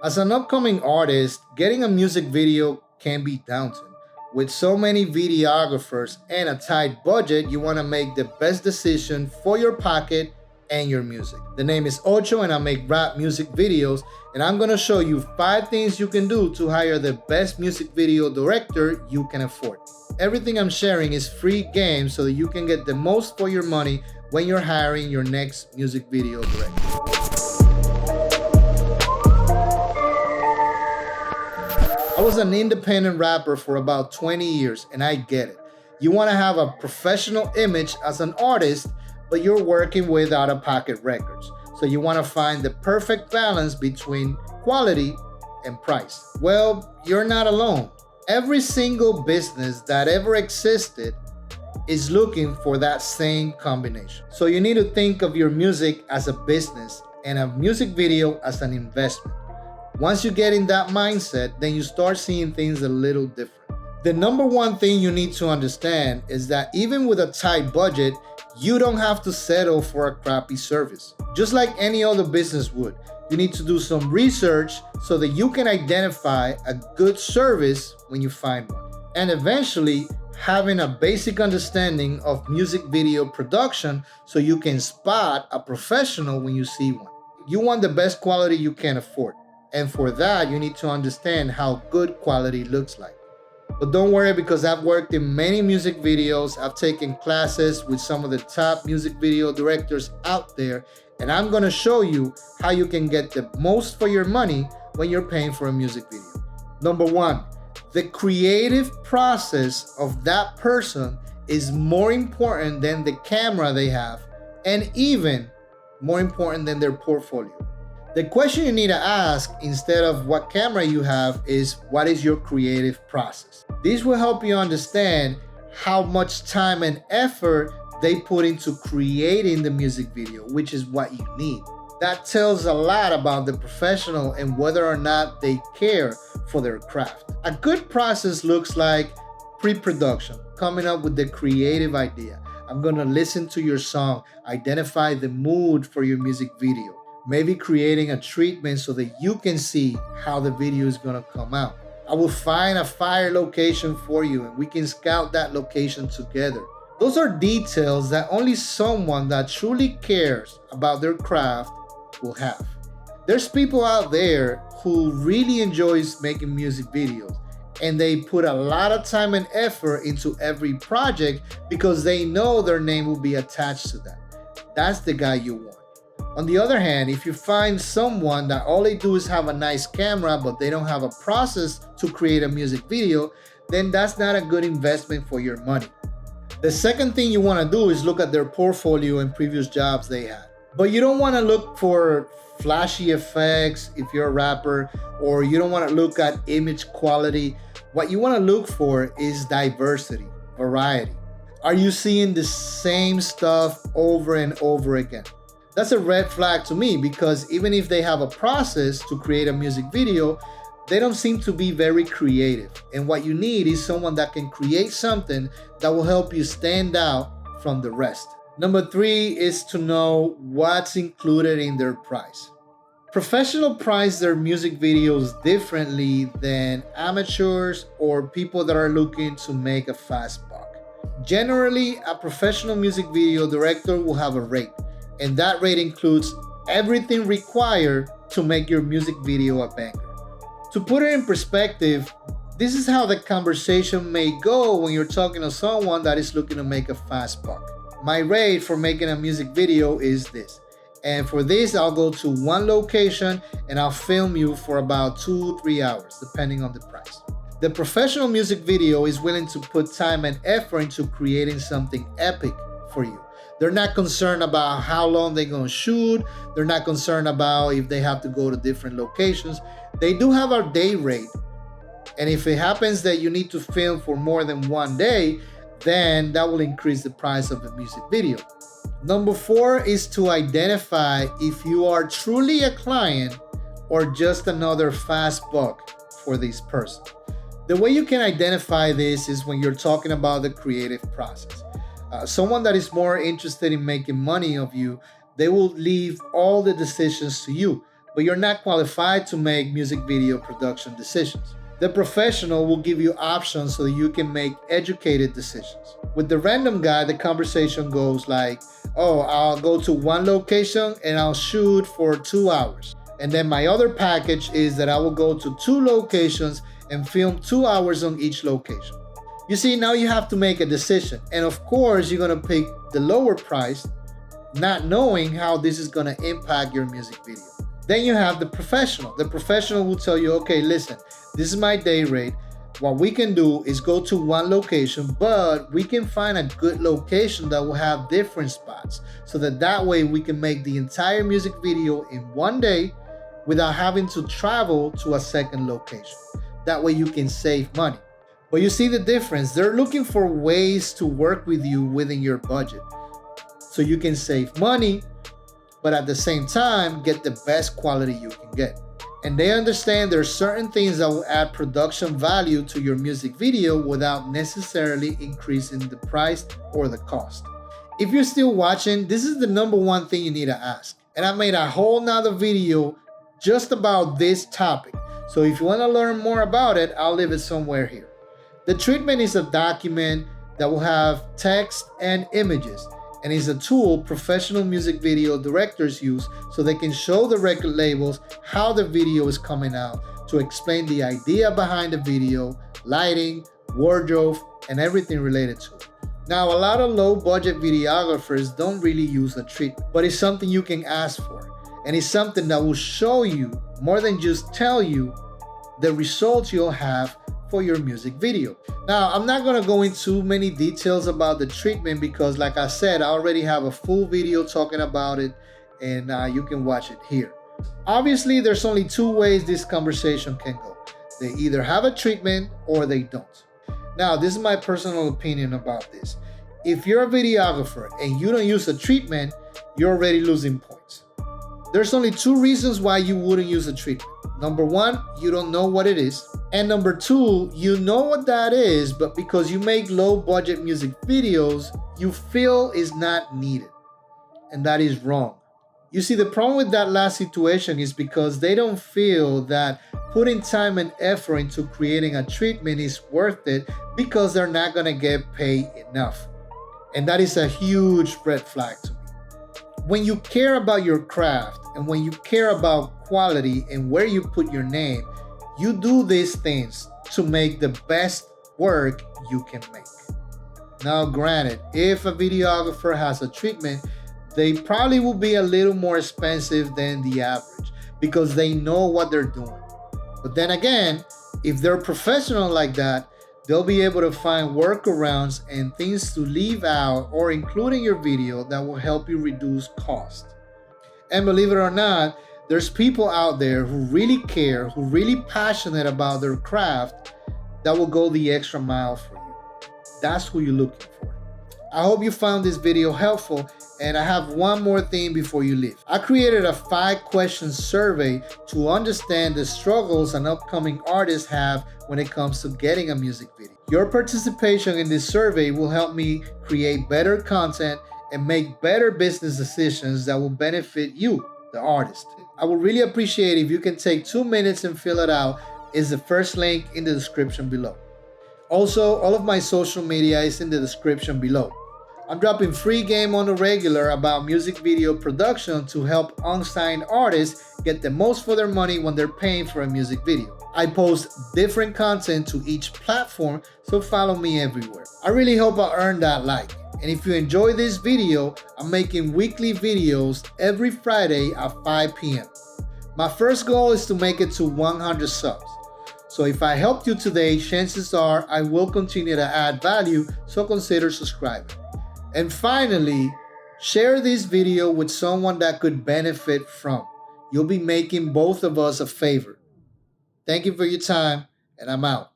As an upcoming artist, getting a music video can be daunting. With so many videographers and a tight budget, you want to make the best decision for your pocket and your music. The name is Ocho and I make rap music videos, and I'm going to show you 5 things you can do to hire the best music video director you can afford. Everything I'm sharing is free game so that you can get the most for your money when you're hiring your next music video director. I was an independent rapper for about 20 years, and I get it. You want to have a professional image as an artist, but you're working with out-of-pocket records. So you want to find the perfect balance between quality and price. Well, you're not alone. Every single business that ever existed is looking for that same combination. So you need to think of your music as a business and a music video as an investment. Once you get in that mindset, then you start seeing things a little different. The number one thing you need to understand is that even with a tight budget, you don't have to settle for a crappy service. Just like any other business would, you need to do some research so that you can identify a good service when you find one. And eventually, having a basic understanding of music video production so you can spot a professional when you see one. You want the best quality you can afford. And for that, you need to understand how good quality looks like. But don't worry, because I've worked in many music videos. I've taken classes with some of the top music video directors out there, and I'm gonna show you how you can get the most for your money when you're paying for a music video. Number one, the creative process of that person is more important than the camera they have, and even more important than their portfolio. The question you need to ask instead of what camera you have is, what is your creative process? This will help you understand how much time and effort they put into creating the music video, which is what you need. That tells a lot about the professional and whether or not they care for their craft. A good process looks like pre-production, coming up with the creative idea. I'm gonna listen to your song, identify the mood for your music video. Maybe creating a treatment so that you can see how the video is gonna come out. I will find a fire location for you and we can scout that location together. Those are details that only someone that truly cares about their craft will have. There's people out there who really enjoys making music videos, and they put a lot of time and effort into every project because they know their name will be attached to that. That's the guy you want. On the other hand, if you find someone that all they do is have a nice camera but they don't have a process to create a music video, then that's not a good investment for your money. The second thing you want to do is look at their portfolio and previous jobs they had. But you don't want to look for flashy effects if you're a rapper, or you don't want to look at image quality. What you want to look for is diversity, variety. Are you seeing the same stuff over and over again? That's a red flag to me, because even if they have a process to create a music video, they don't seem to be very creative. And what you need is someone that can create something that will help you stand out from the rest. Number 3 is to know what's included in their price. Professionals price their music videos differently than amateurs or people that are looking to make a fast buck. Generally, a professional music video director will have a rate, and that rate includes everything required to make your music video a banger. To put it in perspective, this is how the conversation may go when you're talking to someone that is looking to make a fast buck. My rate for making a music video is this. And for this, I'll go to one location and I'll film you for about 2-3 hours, depending on the price. The professional music video is willing to put time and effort into creating something epic for you. They're not concerned about how long they're going to shoot. They're not concerned about if they have to go to different locations. They do have a day rate. And if it happens that you need to film for more than one day, then that will increase the price of the music video. Number 4 is to identify if you are truly a client or just another fast buck for this person. The way you can identify this is when you're talking about the creative process. Someone that is more interested in making money of you, they will leave all the decisions to you. but you're not qualified to make music video production decisions. The professional will give you options so that you can make educated decisions. With the random guy, the conversation goes like, oh, I'll go to one location and I'll shoot for 2 hours. And then my other package is that I will go to 2 locations and film 2 hours on each location. You see, now you have to make a decision. And of course, you're going to pick the lower price, not knowing how this is going to impact your music video. Then you have the professional. The professional will tell you, okay, listen, this is my day rate. What we can do is go to one location, but we can find a good location that will have different spots so that way we can make the entire music video in one day without having to travel to a second location. That way you can save money. But you see the difference. They're looking for ways to work with you within your budget so you can save money, but at the same time, get the best quality you can get. And they understand there are certain things that will add production value to your music video without necessarily increasing the price or the cost. If you're still watching, this is the number one thing you need to ask. And I made a whole nother video just about this topic. So if you want to learn more about it, I'll leave it somewhere here. The treatment is a document that will have text and images, and is a tool professional music video directors use so they can show the record labels how the video is coming out, to explain the idea behind the video, lighting, wardrobe, and everything related to it. Now, a lot of low-budget videographers don't really use a treatment, but it's something you can ask for, and it's something that will show you, more than just tell you, the results you'll have for your music video. Now, I'm not going to go into too many details about the treatment because, like I said, I already have a full video talking about it, and you can watch it here. Obviously, there's only 2 ways this conversation can go. They either have a treatment or they don't. Now, this is my personal opinion about this. If you're a videographer and you don't use a treatment, you're already losing points. There's only 2 reasons why you wouldn't use a treatment. Number 1, you don't know what it is. And number 2, you know what that is, but because you make low budget music videos, you feel is not needed. And that is wrong. You see, the problem with that last situation is because they don't feel that putting time and effort into creating a treatment is worth it because they're not going to get paid enough. And that is a huge red flag to me. When you care about your craft and when you care about quality and where you put your name, you do these things to make the best work you can make. Now, granted, if a videographer has a treatment, they probably will be a little more expensive than the average because they know what they're doing. But then again, if they're professional like that, they'll be able to find workarounds and things to leave out or include in your video that will help you reduce cost. And believe it or not, there's people out there who really care, who really passionate about their craft, that will go the extra mile for you. That's who you're looking for. I hope you found this video helpful, and I have one more thing before you leave. I created a 5-question survey to understand the struggles an upcoming artists have when it comes to getting a music video. Your participation in this survey will help me create better content and make better business decisions that will benefit you, the artist. I would really appreciate if you can take 2 minutes and fill it out. It's the first link in the description below. Also, all of my social media is in the description below. I'm dropping free game on the regular about music video production to help unsigned artists get the most for their money when they're paying for a music video. I post different content to each platform, so follow me everywhere. I really hope I earned that like. And if you enjoy this video, I'm making weekly videos every Friday at 5 p.m. My first goal is to make it to 100 subs. So if I helped you today, chances are I will continue to add value, so consider subscribing. And finally, share this video with someone that could benefit from. You'll be making both of us a favor. Thank you for your time, and I'm out.